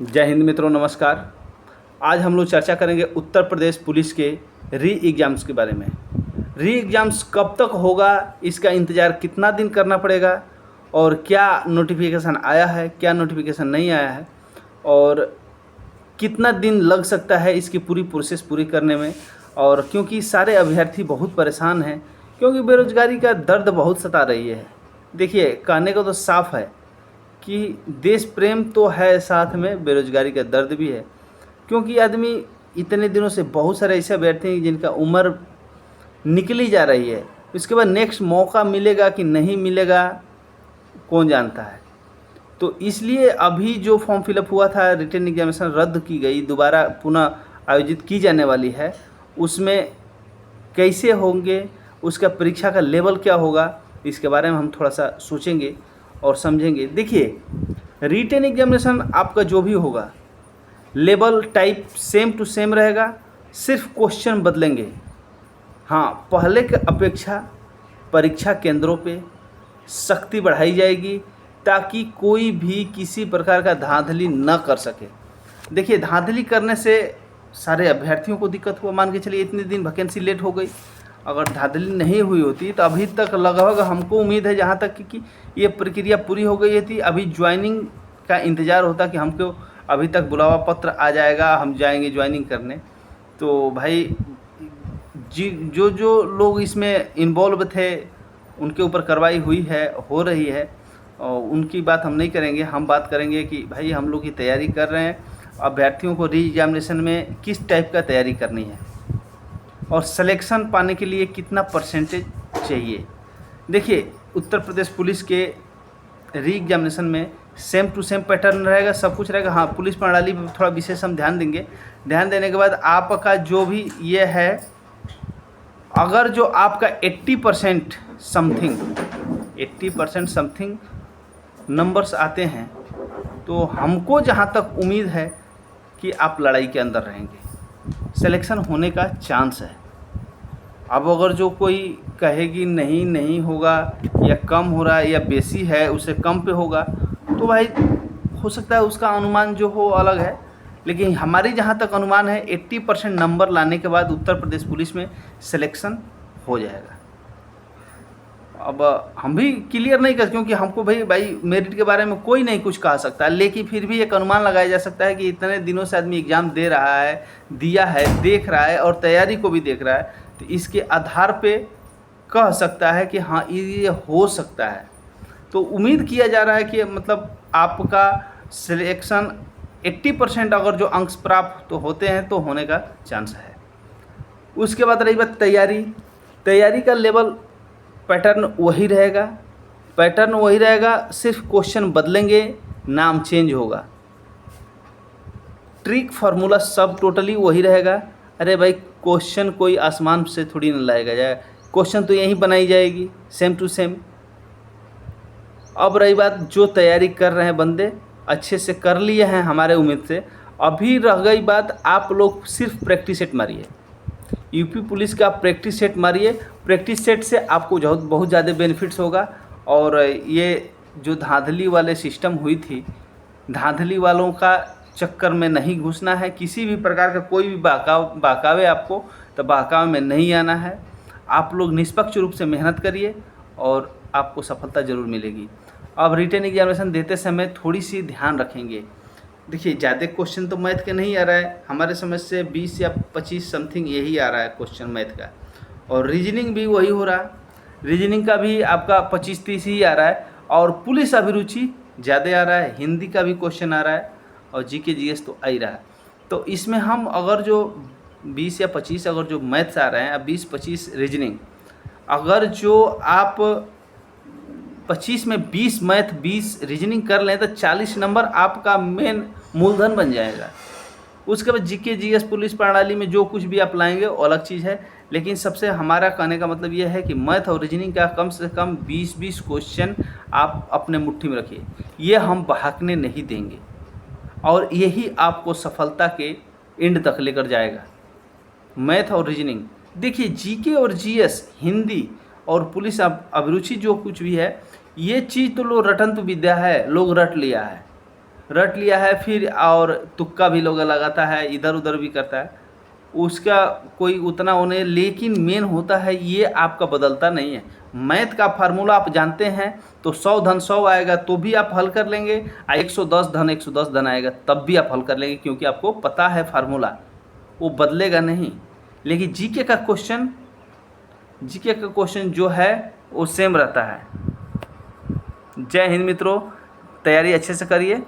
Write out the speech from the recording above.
जय हिंद मित्रों, नमस्कार। आज हम लोग चर्चा करेंगे उत्तर प्रदेश पुलिस के री एग्ज़ाम्स के बारे में। री एग्ज़ाम्स कब तक होगा, इसका इंतज़ार कितना दिन करना पड़ेगा और क्या नोटिफिकेशन आया है, क्या नोटिफिकेशन नहीं आया है और कितना दिन लग सकता है इसकी पूरी प्रोसेस पूरी करने में। और क्योंकि सारे अभ्यर्थी बहुत परेशान हैं, क्योंकि बेरोज़गारी का दर्द बहुत सता रही है। देखिए, कहने को तो साफ है कि देश प्रेम तो है, साथ में बेरोज़गारी का दर्द भी है। क्योंकि आदमी इतने दिनों से, बहुत सारे ऐसे अभ्यर्थी हैं जिनका उम्र निकली जा रही है, उसके बाद नेक्स्ट मौका मिलेगा कि नहीं मिलेगा कौन जानता है। तो इसलिए अभी जो फॉर्म फिलअप हुआ था, रिटन एग्जामिनेशन रद्द की गई, दोबारा पुनः आयोजित की जाने वाली है। उसमें कैसे होंगे, उसका परीक्षा का लेवल क्या होगा, इसके बारे में हम थोड़ा सा सोचेंगे और समझेंगे। देखिए, रिटन एग्जामिनेशन आपका जो भी होगा, level type same to same रहेगा, सिर्फ क्वेश्चन बदलेंगे। हाँ, पहले के अपेक्षा परीक्षा केंद्रों पे सख्ती बढ़ाई जाएगी ताकि कोई भी किसी प्रकार का धांधली न कर सके। देखिए, धांधली करने से सारे अभ्यर्थियों को दिक्कत हुआ। मान के चलिए इतने दिन वैकेंसी लेट हो गई, अगर धांधली नहीं हुई होती तो अभी तक लगभग, हमको उम्मीद है जहाँ तक कि ये प्रक्रिया पूरी हो गई थी, अभी ज्वाइनिंग का इंतज़ार होता कि हमको अभी तक बुलावा पत्र आ जाएगा, हम जाएंगे ज्वाइनिंग करने। तो भाई जो जो लोग इसमें इन्वॉल्व थे उनके ऊपर कार्रवाई हुई है, हो रही है, और उनकी बात हम नहीं करेंगे। हम बात करेंगे कि भाई हम लोग की तैयारी कर रहे हैं, अभ्यर्थियों को री एग्जामिनेशन में किस टाइप का तैयारी करनी है और सिलेक्शन पाने के लिए कितना परसेंटेज चाहिए। देखिए, उत्तर प्रदेश पुलिस के री एग्जामिनेशन में सेम टू सेम पैटर्न रहेगा, सब कुछ रहेगा। हाँ, पुलिस प्रणाली पर थोड़ा विशेष हम ध्यान देंगे। ध्यान देने के बाद आपका जो भी ये है, अगर जो आपका 80% समथिंग नंबर्स आते हैं तो हमको जहाँ तक उम्मीद है कि आप लड़ाई के अंदर रहेंगे, सिलेक्शन होने का चांस है। अब अगर जो कोई कहेगी नहीं होगा, या कम हो रहा है या बेसी है, उससे कम पे होगा, तो भाई हो सकता है उसका अनुमान जो हो अलग है। लेकिन हमारी जहाँ तक अनुमान है, 80% नंबर लाने के बाद उत्तर प्रदेश पुलिस में सिलेक्शन हो जाएगा। अब हम भी क्लियर नहीं कर, क्योंकि हमको भाई मेरिट के बारे में कोई नहीं कुछ कह सकता, लेकिन फिर भी एक अनुमान लगाया जा सकता है कि इतने दिनों से आदमी एग्ज़ाम दे रहा है, दिया है, देख रहा है और तैयारी को भी देख रहा है, तो इसके आधार पे कह सकता है कि हाँ ये हो सकता है। तो उम्मीद किया जा रहा है कि मतलब आपका सिलेक्शन 80% अगर जो अंक प्राप्त तो होते हैं तो होने का चांस है। उसके बाद रही बात तैयारी का लेवल, पैटर्न वही रहेगा, सिर्फ क्वेश्चन बदलेंगे, नाम चेंज होगा, ट्रिक फार्मूला सब टोटली वही रहेगा। अरे भाई, क्वेश्चन कोई आसमान से थोड़ी ना लाएगा जाए, क्वेश्चन तो यहीं बनाई जाएगी सेम टू सेम। अब रही बात, जो तैयारी कर रहे हैं बंदे अच्छे से कर लिए हैं हमारे उम्मीद से, अभी रह गई बात, आप लोग सिर्फ प्रैक्टिस सेट मारिए, यूपी पुलिस का प्रैक्टिस सेट मारिए। प्रैक्टिस सेट से आपको बहुत ज़्यादा बेनिफिट्स होगा। और ये जो धांधली वाले सिस्टम हुई थी, धांधली वालों का चक्कर में नहीं घुसना है, किसी भी प्रकार का कोई भी बहकावे आपको, तो बहकावे में नहीं आना है। आप लोग निष्पक्ष रूप से मेहनत करिए और आपको सफलता ज़रूर मिलेगी। अब रिटन एग्जामिनेशन देते समय थोड़ी सी ध्यान रखेंगे। देखिए, ज़्यादा क्वेश्चन तो मैथ के नहीं आ रहा है, हमारे समझ से 20 या 25 समथिंग यही आ रहा है क्वेश्चन मैथ का, और रीजनिंग भी वही हो रहा है। रीजनिंग का भी आपका 25-30 ही आ रहा है, और पुलिस अभिरुचि ज़्यादा आ रहा है, हिंदी का भी क्वेश्चन आ रहा है, और जीके जीएस तो आ ही रहा है। तो इसमें हम अगर जो 20 या 25 अगर जो मैथ्स आ रहे हैं, अब 20-25 रीजनिंग, अगर जो आप 25 में 20 मैथ 20 रीजनिंग कर लें तो 40 नंबर आपका मेन मूलधन बन जाएगा। उसके बाद जीके जीएस पुलिस प्रणाली में जो कुछ भी आप लाएंगे वो अलग चीज़ है, लेकिन सबसे हमारा कहने का मतलब ये है कि मैथ और रीजनिंग का कम से कम 20-20 क्वेश्चन आप अपने मुट्ठी में रखिए। ये हम बहाकने नहीं देंगे और यही आपको सफलता के एंड तक लेकर जाएगा। मैथ और रीजनिंग, देखिए जीके और जीएस, हिंदी और पुलिस अभिरुचि जो कुछ भी है, ये चीज़ तो लोग रटंत विद्या है, लोग रट लिया है। रट लिया है फिर, और तुक्का भी लोग लगाता है, इधर उधर भी करता है, उसका कोई उतना होने, लेकिन मेन होता है ये आपका बदलता नहीं है। मैथ का फार्मूला आप जानते हैं तो 100 धन 100 आएगा तो भी आप हल कर लेंगे, 110 धन 110 धन आएगा तब भी आप हल कर लेंगे, क्योंकि आपको पता है फार्मूला, वो बदलेगा नहीं। लेकिन जीके का क्वेश्चन जो है वो सेम रहता है। जय हिंद मित्रों, तैयारी अच्छे से करिए।